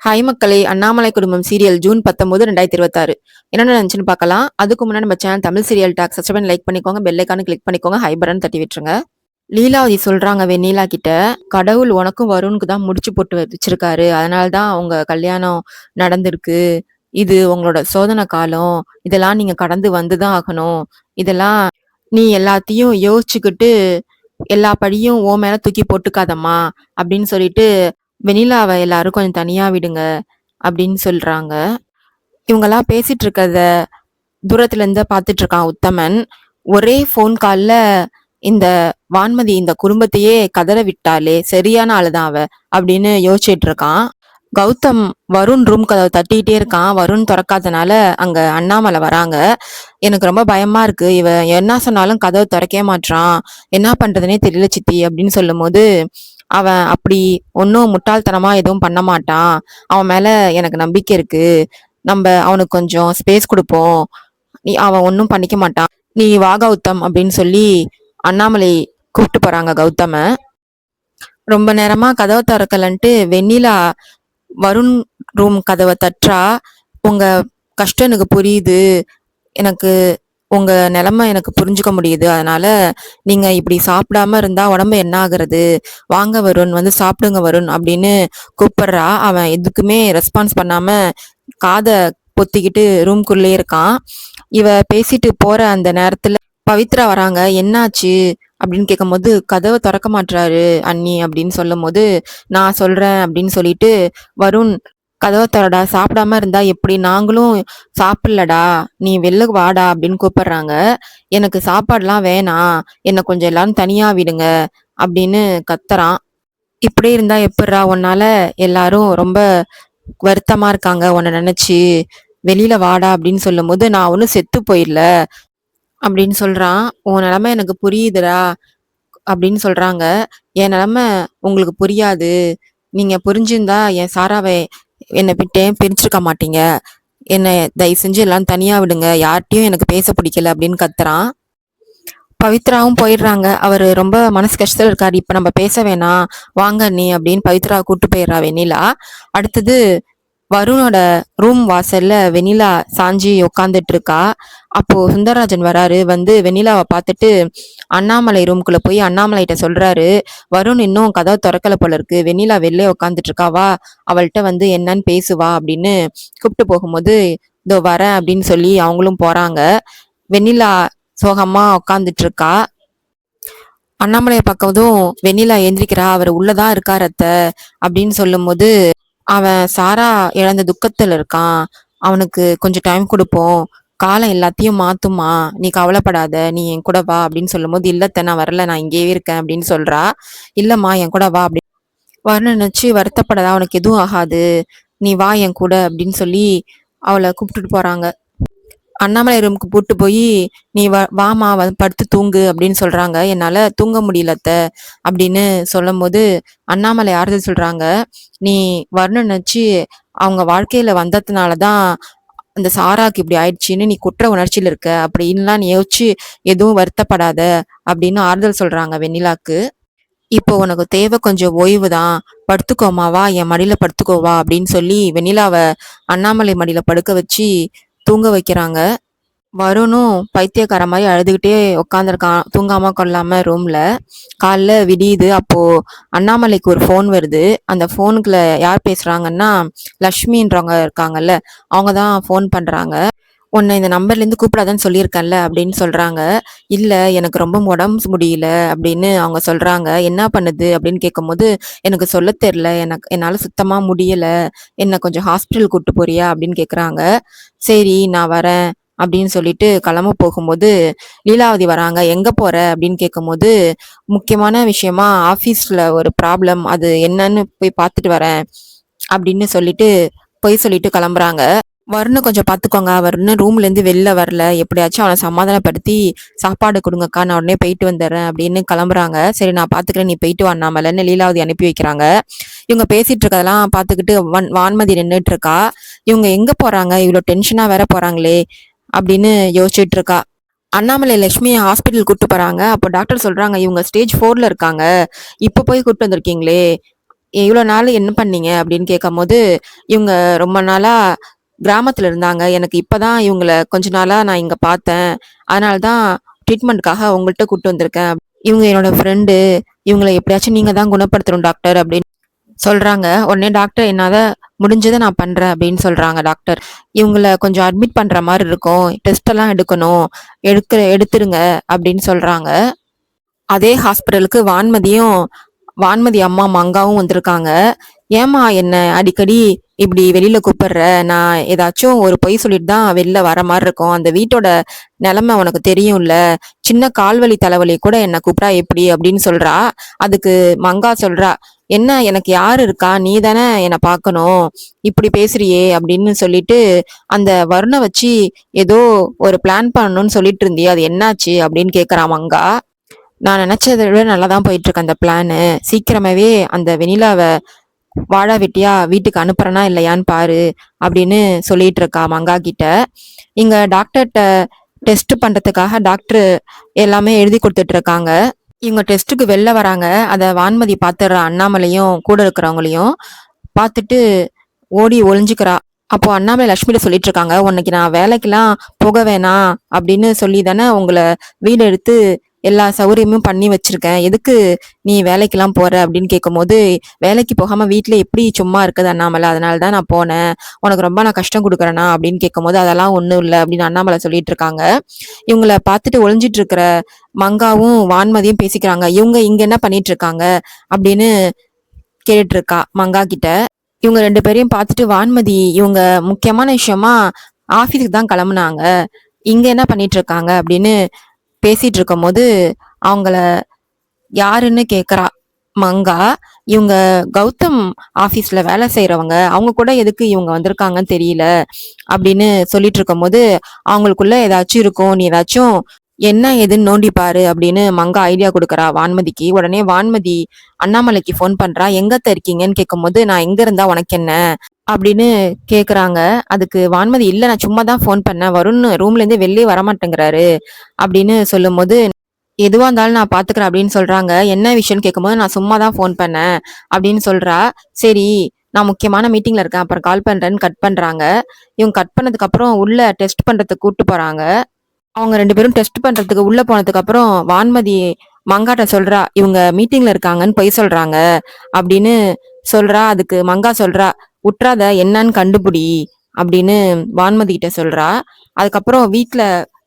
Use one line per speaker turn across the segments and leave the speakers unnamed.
Hi மக்களே! அண்ணாமலை குடும்பம் serial June 19, 2026 என்னென்ன நடந்துச்சுன்னு பார்க்கலாம். அதுக்கு முன்னாடி நம்ம channel Tamil serial talk subscribe like பண்ணிக்கோங்க. பெல் ஐகானை கிளிக் பண்ணிக்கோங்க. ஹை பட்டன் தட்டி விட்டுருங்க. லீலாவதி சொல்றாங்க வெண்ணிலா கிட்ட, கடவுள் உனக்கும் வருணுக்கு தான் முடிச்சு போட்டு வச்சிருக்காரு. அதனால தான் உங்க கல்யாணம் நடந்திருக்கு. இது உங்களோட சோதனை காலம். இதெல்லாம் நீங்க கடந்து வந்து தான் ஆகணும். இதெல்லாம் நீ எல்லாத்தையும் யோசிச்சுக்கிட்டு எல்லா பழியும் உன் மேல தூக்கி போட்டுக்காதம்மா அப்படின்னு சொல்லிட்டு வெண்ணிலாவ எல்லாரும் கொஞ்சம் தனியா விடுங்க அப்படின்னு சொல்றாங்க. இவங்கெல்லாம் பேசிட்டு இருக்கத தூரத்துல இருந்து பார்த்துட்டு இருக்கான் உத்தமன். ஒரே ஃபோன் கால்ல இந்த வான்மதி இந்த குடும்பத்தையே கதற விட்டாலே சரியான ஆளுதான் அவ அப்படின்னு யோசிச்சுட்டு இருக்கான். கௌதம் வருண் ரூம் கதவை தட்டிக்கிட்டே இருக்கான். வருண் திறக்காதனால அங்க அண்ணாமலை வராங்க. எனக்கு ரொம்ப பயமா இருக்கு. இவ என்ன சொன்னாலும் கதவை திறக்கவே மாட்றான். என்ன பண்றதுனே தெரியல சித்தி அப்படின்னு சொல்லும் போது, அவன் அப்படி ஒன்றும் முட்டாள்தனமா எதுவும் பண்ண மாட்டான். அவன் மேல எனக்கு நம்பிக்கை இருக்கு. நம்ம அவனுக்கு கொஞ்சம் ஸ்பேஸ் கொடுப்போம். அவன் ஒன்றும் பண்ணிக்க மாட்டான். நீ வா கௌதம் அப்படின்னு சொல்லி அண்ணாமலை கூப்பிட்டு போறாங்க கௌதம. ரொம்ப நேரமா கதவை திறக்கலன்ட்டு வெண்ணிலா வருண் ரூம் கதவை தட்டுறா. உங்க கஷ்டம் எனக்கு புரியுது. எனக்கு உங்க நிலைமை எனக்கு புரிஞ்சுக்க முடியுது. அதனால நீங்க இப்படி சாப்பிடாம இருந்தா உடம்பு என்ன ஆகுறது? வாங்க வருண், வந்து சாப்பிடுங்க வருண் அப்படின்னு கூப்பிடுறா. அவன் எதுக்குமே ரெஸ்பான்ஸ் பண்ணாம காதை பொத்திக்கிட்டு ரூம்குள்ளே இருக்கான். இவ பேசிட்டு போற அந்த நேரத்துல பவித்ரா வராங்க. என்னாச்சு அப்படின்னு கேட்கும்போது, கதவை திறக்க மாட்டாரு அண்ணி அப்படின்னு சொல்லும் போது, நான் சொல்றேன் அப்படின்னு சொல்லிட்டு வருண், கதவை திறடா, சாப்பிடாம இருந்தா எப்படி? நாங்களும் சாப்பிடலடா, நீ வெளில வாடா அப்படின்னு கூப்பிடுறாங்க. எனக்கு சாப்பாடுலாம் வேணாம், என்னை கொஞ்சம் எல்லாரும் தனியா விடுங்க அப்படின்னு கத்துறான். இப்படியே இருந்தா எப்படிரா? உன்னால எல்லாரும் ரொம்ப வருத்தமா இருக்காங்க உன்னை நினைச்சு. வெளியில வாடா அப்படின்னு சொல்லும் போது, நான் ஒன்னும் செத்து போயிடல அப்படின்னு சொல்றான். உன் நிலைமை எனக்கு புரியுதுடா அப்படின்னு சொல்றாங்க. என் நிலைமை உங்களுக்கு புரியாது. நீங்க புரிஞ்சிருந்தா என் சாராவை என்னை விட்டே பிரிச்சிருக்க மாட்டீங்க. என்னை தயவு செஞ்சு எல்லாம் தனியா விடுங்க, யார்கிட்டயும் எனக்கு பேச பிடிக்கல அப்படின்னு கத்துறான். பவித்ராவும் போயிடுறாங்க. அவரு ரொம்ப மனசு கஷ்டத்துல இருக்காரு. இப்ப நம்ம பேச வேணாம், வாங்க நீ அப்படின்னு பவித்ரா கூட்டு போயிடுறா வெண்ணிலா. அடுத்தது வருணோட ரூம் வாசல்ல வெண்ணிலா சாஞ்சி உட்காந்துட்டு இருக்கா. அப்போ சுந்தரராஜன் வராரு. வந்து வெண்ணிலாவை பார்த்துட்டு அண்ணாமலை ரூம்குள்ள போய் அண்ணாமலைகிட்ட சொல்றாரு, வருண் இன்னும் கதவை திறக்கல போல இருக்கு, வெண்ணிலா வெளிலே உட்காந்துட்டு இருக்காவா, அவள்கிட்ட வந்து என்னன்னு பேசுவா அப்படின்னு கூப்பிட்டு போகும்போது, இதோ வரேன் அப்படின்னு சொல்லி அவங்களும் போறாங்க. வெண்ணிலா சோகமா உட்காந்துட்டு இருக்கா. அண்ணாமலையை பார்க்கவும் வெண்ணிலா எந்திரிக்கிறா. அவர் உள்ளதான் இருக்கார் அத்தை அப்படின்னு சொல்லும் போது, அவன் சாரா இழந்த துக்கத்துல இருக்கான். அவனுக்கு கொஞ்சம் டைம் கொடுப்போம், காலம் எல்லாத்தையும் மாத்துமா, நீ கவலைப்படாத, நீ என் கூட வா அப்படின்னு சொல்லும் போது, இல்லத்த நான் வரல, நான் இங்கேயே இருக்கேன் அப்படின்னு சொல்றா. இல்லம்மா என் கூட வா அப்படி வரணும்னு நினைச்சு வருத்தப்படாத, அவனுக்கு எதுவும் ஆகாது, நீ வா என் கூட அப்படின்னு சொல்லி அவளை கூப்பிட்டுட்டு போறாங்க. அண்ணாமலை ரூமுக்கு கூட்டு போய், நீ வாமா படுத்து தூங்கு அப்படின்னு சொல்றாங்க. என்னால தூங்க முடியலத்த அப்படின்னு சொல்லும் போது அண்ணாமலை ஆறுதல் சொல்றாங்க. நீ வரணும்னு நினைச்சு அவங்க வாழ்க்கையில வந்ததுனாலதான் அந்த சாராக்கு இப்படி ஆயிடுச்சுன்னு நீ குற்ற உணர்ச்சியில இருக்க, அப்படின்லாம் நீ யோசிச்சு எதுவும் வருத்தப்படாத அப்படின்னு ஆறுதல் சொல்றாங்க வெண்ணிலாக்கு. இப்போ உனக்கு தேவை கொஞ்சம் ஓய்வு தான், படுத்துக்கோமாவா, என் மடியில படுத்துக்கோவா அப்படின்னு சொல்லி வெண்ணிலாவை அண்ணாமலை மடியில படுக்க வச்சு தூங்க வைக்கிறாங்க. வருணும் பைத்தியக்கார மாதிரி அழுதுகிட்டே உட்காந்துருக்கான், தூங்காம கொள்ளாம ரூம்ல. காலைல விடியுது. அப்போ அண்ணாமலைக்கு ஒரு ஃபோன் வருது. அந்த ஃபோனுக்குள்ள யார் பேசுறாங்கன்னா, லக்ஷ்மின்றவங்க இருக்காங்கல்ல, அவங்க தான் ஃபோன் பண்றாங்க. உன்னை இந்த நம்பர்ல இருந்து கூப்பிடாதான்னு சொல்லியிருக்கேன்ல அப்படின்னு சொல்றாங்க. இல்ல எனக்கு ரொம்ப உடம்பு முடியல அப்படின்னு அவங்க சொல்றாங்க. என்ன பண்ணுது அப்படின்னு கேட்கும்போது, எனக்கு சொல்ல தெரியல, என்னால சுத்தமா முடியல, என்ன கொஞ்சம் ஹாஸ்பிட்டல் கூட்டு போறியா அப்படின்னு கேக்குறாங்க. சரி நான் வரேன் அப்படின்னு சொல்லிட்டு கிளம்ப போகும்போது லீலாவதி வராங்க. எங்க போற அப்படின்னு கேட்கும்போது, முக்கியமான விஷயமா ஆபீஸ்ல ஒரு ப்ராப்ளம், அது என்னன்னு போய் பார்த்துட்டு வரேன் அப்படின்னு சொல்லிட்டு பொய் சொல்லிட்டு கிளம்புறாங்க. வருண் கொஞ்சம் பார்த்துக்கோங்க, அவர்னு ரூம்ல இருந்து வெளில வரல, எப்படியாச்சும் அவனை சமாதானப்படுத்தி சாப்பாடு கொடுங்கக்கா, நான் உடனே போயிட்டு வந்துடுறேன் அப்படின்னு கிளம்புறாங்க. சரி நான் பாத்துக்கிறேன், நீ போயிட்டு வானாமலன்னு லீலாவதி அனுப்பி வைக்கிறாங்க. இவங்க பேசிட்டு இருக்கதெல்லாம் பார்த்துக்கிட்டு வான்மதி நின்றுட்டு இருக்கா. இவங்க எங்க போறாங்க, இவ்வளவு டென்ஷனா வேற போறாங்களே அப்படின்னு யோசிச்சுட்டு இருக்கா. அண்ணாமலை லட்சுமியை ஹாஸ்பிட்டல் கூட்டு போறாங்க. அப்போ டாக்டர் சொல்றாங்க, இவங்க ஸ்டேஜ் 4ல இருக்காங்க, இப்ப போய் கூட்டு வந்திருக்கீங்களே, இவ்வளோ நாள் என்ன பண்ணீங்க அப்படின்னு கேட்கும்போது, இவங்க ரொம்ப நாளா கிராமத்துல இருந்தாங்க. எனக்கு இப்பதான் இவங்கள கொஞ்ச நாளா நான் இங்க பார்த்தேன். அதனால தான் ட்ரீட்மெண்ட்காக உங்கள்ட்ட கூட்டு வந்திருக்கேன். இவங்க என்னோட ஃப்ரெண்டு. இவங்கள எப்படியாச்சும் நீங்க தான் குணப்படுத்தணும் டாக்டர் அப்படின்னு சொல்றாங்க. உடனே டாக்டர் என்னால முடிஞ்சத நான் பண்றேன் அப்படின்னு சொல்றாங்க டாக்டர். இவங்கள கொஞ்சம் அட்மிட் பண்ற மாரி இருக்கும். டெஸ்ட் எல்லாம் எடுக்கணும். எடுத்துருங்க அப்படின்னு சொல்றாங்க. அதே ஹாஸ்பிட்டலுக்கு வான்மதி அம்மா மங்காவும் வந்திருக்காங்க. ஏம்மா என்ன அடிக்கடி இப்படி வெளியில கூப்பிடுற? நான் ஏதாச்சும் ஒரு பொய் சொல்லிட்டு தான் வெளில வர மாதிரி இருக்கும். அந்த வீட்டோட நிலைமை உனக்கு தெரியும்ல. சின்ன கால்வலி தலைவலி கூட என்ன கூப்பிட்டா எப்படி அப்படின்னு சொல்றா. அதுக்கு மங்கா சொல்றா, என்ன எனக்கு யாரு இருக்கா? நீ தானே என்னை பார்க்கணும். இப்படி பேசுறியே அப்படின்னு சொல்லிட்டு அந்த வருணை வச்சு ஏதோ ஒரு பிளான் பண்ணணும்னு சொல்லிட்டு இருந்தியே, அது என்னாச்சு அப்படின்னு கேக்குறா மங்கா. நான் நினைச்சதை விட நல்லா தான் போயிட்டு இருக்கு அந்த பிளானு. சீக்கிரமாவே அந்த வெண்ணிலாவ வாழா வெட்டியா வீட்டுக்கு அனுப்புறனா இல்லையான்னு பாரு அப்படின்னு சொல்லிட்டு இருக்கா மங்கா கிட்ட. இங்க டாக்டர்கிட்ட டெஸ்ட் பண்றதுக்காக டாக்டர் எல்லாமே எழுதி கொடுத்துட்டு இருக்காங்க. இவங்க டெஸ்ட்டுக்கு வெளில வராங்க. அத வான்மதி பாத்துடுறா. அண்ணாமலையும் கூட இருக்கிறவங்களையும் பார்த்துட்டு ஓடி ஒளிஞ்சுக்கிறா. அப்போ அண்ணாமலை லட்சுமியில சொல்லிட்டு இருக்காங்க, உன்னைக்கு நான் வேலைக்கெல்லாம் போக வேணாம் அப்படின்னு சொல்லி தானே உங்களை வீடு எடுத்து எல்லா சௌகரியமும் பண்ணி வச்சிருக்கேன். எதுக்கு நீ வேலைக்கெல்லாம் போற அப்படின்னு கேட்கும்போது, வேலைக்கு போகாம வீட்டுல எப்படி சும்மா இருக்குது அண்ணாமலை, அதனாலதான் நான் போனேன். உனக்கு ரொம்ப நான் கஷ்டம் கொடுக்குறேனா அப்படின்னு கேட்கும்போது, அதெல்லாம் ஒண்ணும் இல்லை அப்படின்னு அண்ணாமலை சொல்லிட்டு இருக்காங்க. இவங்கள பார்த்துட்டு ஒளிஞ்சிட்டு இருக்கிற மங்காவும் வான்மதியும் பேசிக்கிறாங்க. இவங்க இங்க என்ன பண்ணிட்டு இருக்காங்க அப்படின்னு கேட்டுட்டு இருக்கா மங்கா கிட்ட. இவங்க 2 பேரையும் பார்த்துட்டு வான்மதி இவங்க முக்கியமான விஷயமா ஆபீஸுக்கு தான் கிளம்புனாங்க. இங்க என்ன பண்ணிட்டு இருக்காங்க அப்படின்னு பேசிட்டு இருக்கும்போது அவங்கள யாருன்னு கேக்குறா மங்கா. இவங்க கௌதம் ஆபீஸ்ல வேலை செய்யறவங்க. அவங்க கூட எதுக்கு இவங்க வந்திருக்காங்கன்னு தெரியல அப்படின்னு சொல்லிட்டு இருக்கும்போது, அவங்களுக்குள்ள ஏதாச்சும் இருக்கும், நீ ஏதாச்சும் என்ன ஏதுன்னு நோண்டி பாரு அப்படின்னு மங்கா ஐடியா கொடுக்குறா வான்மதிக்கு. உடனே வான்மதி அண்ணாமலைக்கு ஃபோன் பண்றா. எங்கத்த இருக்கீங்கன்னு கேட்கும்போது, நான் எங்க இருந்தா உனக்கு என்ன அப்படின்னு கேக்குறாங்க. அதுக்கு வான்மதி, இல்ல நான் சும்மா தான் ஃபோன் பண்ணேன், வருண் ரூம்ல இருந்து வெளியே வரமாட்டேங்கிறாரு அப்படின்னு சொல்லும்போது, எதுவா இருந்தாலும் நான் பாத்துக்கிறேன் அப்படின்னு சொல்றாங்க. என்ன விஷயம்னு கேட்கும்போது, நான் சும்மா தான் ஃபோன் பண்ணேன் அப்படின்னு சொல்றா. சரி, நான் முக்கியமான மீட்டிங்ல இருக்கேன், அப்புறம் கால் பண்றேன்னு கட் பண்றாங்க. இவங்க கட் பண்ணதுக்கு அப்புறம் உள்ள டெஸ்ட் பண்றதுக்கு கூட்டு போறாங்க. அவங்க 2 பேரும் டெஸ்ட் பண்றதுக்கு உள்ள போனதுக்கு அப்புறம் வான்மதி மங்காட்ட சொல்றா, இவங்க மீட்டிங்ல இருக்காங்கன்னு பொய் சொல்றாங்க அப்படின்னு சொல்றா. அதுக்கு மங்கா சொல்றா, உற்றாத என்னன்னு கண்டுபிடி அப்படின்னு வான்மதி கிட்ட சொல்றா. அதுக்கப்புறம் வீட்டுல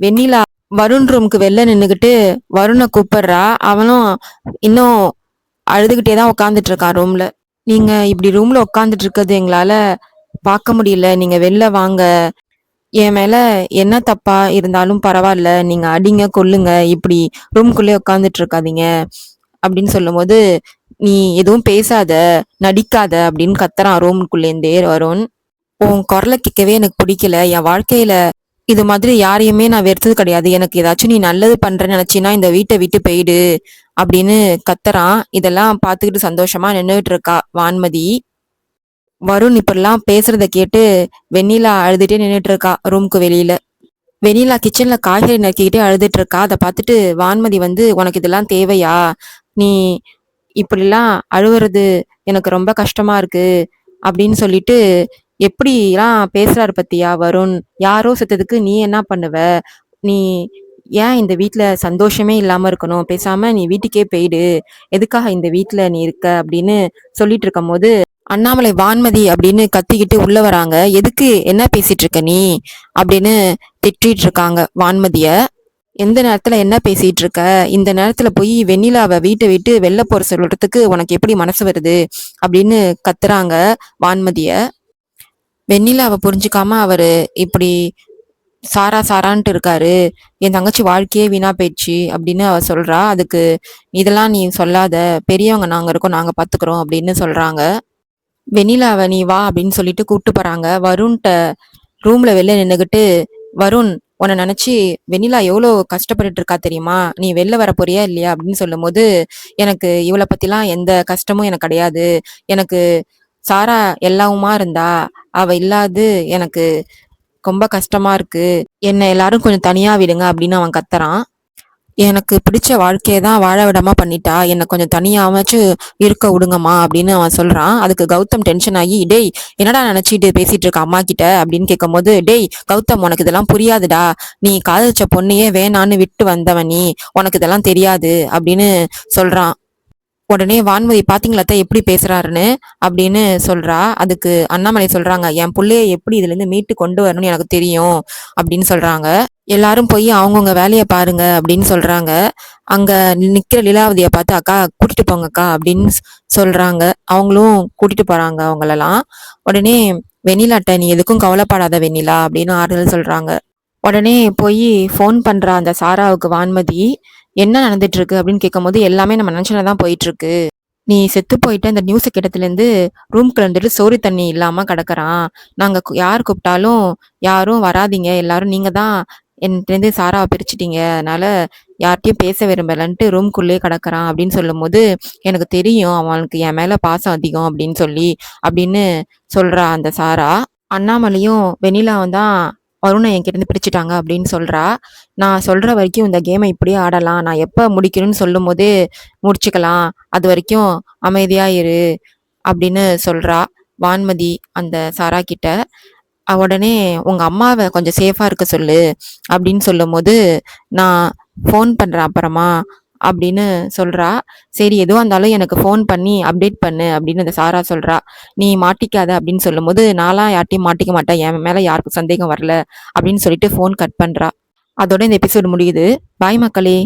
வெண்ணிலா வருண் ரூமுக்கு வெளில நின்னுகிட்டு வருணை கூப்பிடுறா. அவனும் இன்னும் அழுதுகிட்டே தான் உட்காந்துட்டு இருக்கான் ரூம்ல. நீங்க இப்படி ரூம்ல உட்காந்துட்டு இருக்கிறது எங்களால பார்க்க முடியல, நீங்க வெளில வாங்க. என் மேல என்ன தப்பா இருந்தாலும் பரவாயில்ல, நீங்க அடிங்க கொல்லுங்க, இப்படி ரூம்குள்ளே உட்காந்துட்டு இருக்காதீங்க அப்படின்னு சொல்லும்போது, நீ எதுவும் பேசாத, நடிக்காத அப்படின்னு கத்துறான் ரூமுக்குள்ளேருந்தே வருண். உன் குரலை கேட்கவே எனக்கு பிடிக்கல. என் வாழ்க்கையில இது மாதிரி யாரையுமே நான் வெறுத்தது கிடையாது. எனக்கு ஏதாச்சும் நீ நல்லது பண்றேன்னு நினைச்சின்னா இந்த வீட்டை விட்டு போயிடு அப்படின்னு கத்துறான். இதெல்லாம் பார்த்துக்கிட்டு சந்தோஷமா நின்றுட்டு இருக்கா வான்மதி. வருண் இப்படிலாம் பேசுறத கேட்டு வெண்ணிலா அழுதுட்டே நின்றுட்டு இருக்கா ரூம்க்கு வெளியில. வெண்ணிலா கிச்சன்ல காய்கறி நறுக்கிக்கிட்டே அழுதுட்டு இருக்கா. அதை பார்த்துட்டு வான்மதி வந்து, உனக்கு இதெல்லாம் தேவையா? நீ இப்படிலாம் அழுவுறது எனக்கு ரொம்ப கஷ்டமா இருக்கு அப்படின்னு சொல்லிட்டு, எப்படிலாம் பேசுறாரு பத்தியா வருண்? யாரோ செத்ததுக்கு நீ என்ன பண்ணுவ? நீ ஏன் இந்த வீட்ல சந்தோஷமே இல்லாம இருக்கணும்? பேசாம நீ வீட்டுக்கே போயிடு. எதுக்காக இந்த வீட்ல நீ இருக்க அப்படின்னு சொல்லிட்டு இருக்கும்போது, அண்ணாமலை வான்மதி அப்படின்னு கத்திக்கிட்டு உள்ள வராங்க. எதுக்கு என்ன பேசிட்டு இருக்க நீ அப்படின்னு திட்டிட்டு இருக்காங்க வான்மதிய. எந்த நேரத்துல என்ன பேசிட்டு இருக்க? இந்த நேரத்துல போய் வெண்ணிலாவை வீட்டை விட்டு வெளில போற சொல்றதுக்கு உனக்கு எப்படி மனசு வருது அப்படின்னு கத்துறாங்க வான்மதிய. வெண்ணிலாவை புரிஞ்சுக்காம அவரு இப்படி சாரான்ட்டு இருக்காரு. என் தங்கச்சி வாழ்க்கையே வீணா போயிடுச்சு அப்படின்னு அவ சொல்றா. அதுக்கு, இதெல்லாம் நீ சொல்லாத, பெரியவங்க நாங்க இருக்கோம், நாங்க பாத்துக்கிறோம் அப்படின்னு சொல்றாங்க. வெண்ணிலாவை நீ வா அப்படின்னு சொல்லிட்டு கூப்பிட்டு போறாங்க. வருண்ட்ட ரூம்ல வெளில நின்னுகிட்டு, வருண் உன்னை நினைச்சு வெண்ணிலா எவ்வளோ கஷ்டப்பட்டுட்டு இருக்கா தெரியுமா? நீ வெளில வர போறியா இல்லையா அப்படின்னு சொல்லும்போது, எனக்கு இவளை பத்திலாம் எந்த கஷ்டமும் எனக்கு கிடையாது. எனக்கு சாரா எல்லாவுமா இருந்தா, அவ இல்லாது எனக்கு ரொம்ப கஷ்டமா இருக்கு. என்னை எல்லாரும் கொஞ்சம் தனியா விடுங்க அப்படின்னு அவன் கத்துறான். எனக்கு பிடிச்ச வாழ்க்கைய தான் வாழ விடாம பண்ணிட்டா. என்ன கொஞ்சம் தனியாவாச்சும் இருக்க விடுங்கம்மா அப்படின்னு அவன் சொல்றான். அதுக்கு கௌதம் டென்ஷன் ஆகி, "டேய் என்னடா நினைச்சிட்டு பேசிட்டு இருக்க அம்மா கிட்ட?" அப்படின்னு கேட்கும்போது, "டேய் கௌதம் உனக்கு இதெல்லாம் புரியாதுடா. நீ காதலிச்ச பொண்ணையே வேணான்னு விட்டு வந்தவன் நீ. உனக்கு இதெல்லாம் தெரியாது." அப்படின்னு சொல்றான். உடனே வான்மதி பாத்தீங்களா அத்தை எப்படி பேசுறாருன்னு அப்படின்னு சொல்றா. அதுக்கு அண்ணாமலை சொல்றாங்க, "என் புள்ளைய எப்படி இதுல இருந்து மீட்டு கொண்டு வரணும்னு எனக்கு தெரியும்." அப்படின்னு சொல்றாங்க. எல்லாரும் போய் அவங்கவுங்க வேலைய பாருங்க அப்படின்னு சொல்றாங்க. அங்க நிக்கிற லீலாவதிய பார்த்து, "அக்கா கூட்டிட்டு போங்க அக்கா" அப்படின்னு சொல்றாங்க. அவங்களும் கூட்டிட்டு போறாங்க அவங்களெல்லாம். உடனே, "வெண்ணிலாட்ட நீ எதுக்கும் கவலைப்படாத வெண்ணிலா" அப்படின்னு ஆறுதல் சொல்றாங்க. உடனே போய் ஃபோன் பண்றா அந்த சாராவுக்கு வான்மதி. "என்ன நடந்துட்டு இருக்கு?" அப்படின்னு கேட்கும்போது, "எல்லாமே நம்ம நினைச்சதுல தான் போயிட்டு இருக்கு. நீ செத்து போயிட்ட இந்த நியூஸ கேட்டதுலேருந்து ரூம்குள்ள இருந்துட்டு சோறு தண்ணி இல்லாம கிடக்குறான். நாங்க யார் கூப்பிட்டாலும் யாரும் வராதீங்க. எல்லாரும் நீங்க தான் என்கிட்டேருந்து சாராவ பிரிச்சுட்டீங்க. அதனால யார்ட்டயும் பேச விரும்பலன்ட்டு ரூம்குள்ளேயே கிடக்குறான்." அப்படின்னு சொல்லும்போது, "எனக்கு தெரியும் அவனுக்கு என் மேல பாசம் அதிகம்." அப்படின்னு சொல்றா அந்த சாரா. அண்ணாமலையும் வெண்ணிலாவும் தான் வருண என்கிட்டேருந்து பிரிச்சுட்டாங்க அப்படின்னு சொல்றா. "நான் சொல்ற வரைக்கும் இந்த கேமை இப்படியே ஆடலாம். நான் எப்ப முடிக்கணும்னு சொல்லும்போதே முடிச்சுக்கலாம். அது வரைக்கும் அமைதியா இரு." அப்படின்னு சொல்றா வான்மதி அந்த சாரா கிட்ட. உடனே, "உங்க அம்மாவ கொஞ்சம் சேஃபா இருக்க சொல்லு." அப்படின்னு சொல்லும்போது, "நான் ஃபோன் பண்றேன் அப்புறமா." அப்படின்னு சொல்றா. "சரி எதுவா இருந்தாலும் எனக்கு ஃபோன் பண்ணி அப்டேட் பண்ணு." அப்படின்னு அந்த சாரா சொல்றா. "நீ மாட்டிக்காத." அப்படின்னு சொல்லும்போது, "நான்லாம் யார்ட்டயும் மாட்டிக்க மாட்டேன். என் மேல யாருக்கும் சந்தேகம் வரல." அப்படின்னு சொல்லிட்டு ஃபோன் கட் பண்றா. அதோட இந்த எபிசோடு முடியுது. பாய் மக்களே.